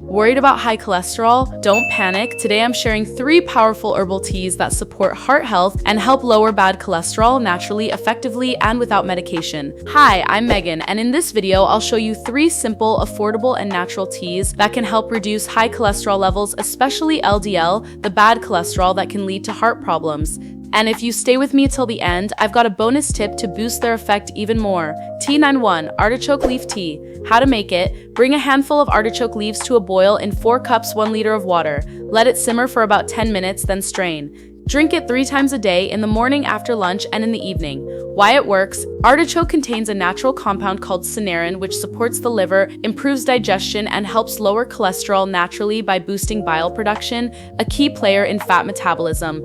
Worried about high cholesterol? Don't panic. Today I'm sharing 3 powerful herbal teas that support heart health and help lower bad cholesterol naturally, effectively, and without medication. Hi, I'm Megan, and in this video I'll show you 3 simple, affordable, and natural teas that can help reduce high cholesterol levels, especially LDL, the bad cholesterol that can lead to heart problems. And if you stay with me till the end, I've got a bonus tip to boost their effect even more. T91 Artichoke Leaf Tea. How to make it: bring a handful of artichoke leaves to a boil in 4 cups 1 liter of water. Let it simmer for about 10 minutes, then strain. Drink it 3 times a day, in the morning, after lunch, and in the evening. Why it works: artichoke contains a natural compound called cynarin, which supports the liver, improves digestion, and helps lower cholesterol naturally by boosting bile production, a key player in fat metabolism.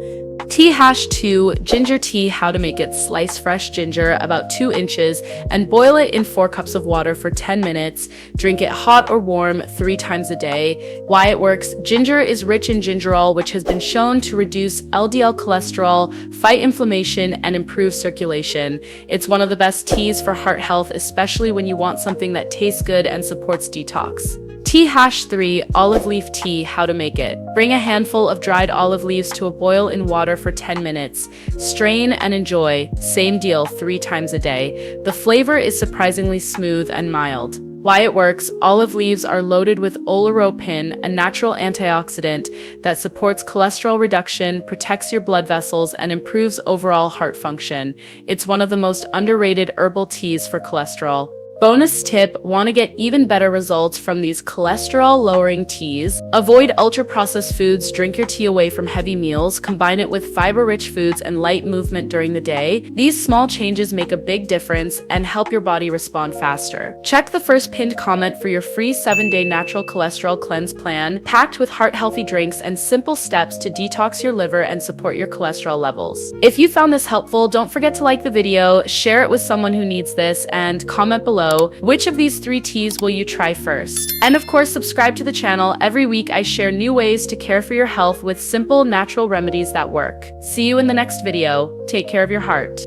T-2 Ginger Tea. How to make it: slice fresh ginger, about 2 inches, and boil it in 4 cups of water for 10 minutes. Drink it hot or warm 3 times a day. Why it works: ginger is rich in gingerol, which has been shown to reduce LDL cholesterol, fight inflammation, and improve circulation. It's one of the best teas for heart health, especially when you want something that tastes good and supports detox. T-3 Olive Leaf Tea. How to make it: bring a handful of dried olive leaves to a boil in water for 10 minutes. Strain and enjoy. Same deal, 3 times a day. The flavor is surprisingly smooth and mild. Why it works: olive leaves are loaded with oleuropein, a natural antioxidant that supports cholesterol reduction, protects your blood vessels, and improves overall heart function. It's one of the most underrated herbal teas for cholesterol. Bonus tip: want to get even better results from these cholesterol-lowering teas? Avoid ultra-processed foods, drink your tea away from heavy meals, combine it with fiber-rich foods and light movement during the day. These small changes make a big difference and help your body respond faster. Check the first pinned comment for your free 7-day natural cholesterol cleanse plan, packed with heart-healthy drinks and simple steps to detox your liver and support your cholesterol levels. If you found this helpful, don't forget to like the video, share it with someone who needs this, and comment below which of these 3 teas will you try first. And of course, subscribe to the channel. Every week I share new ways to care for your health with simple, natural remedies that work. See you in the next video. Take care of your heart.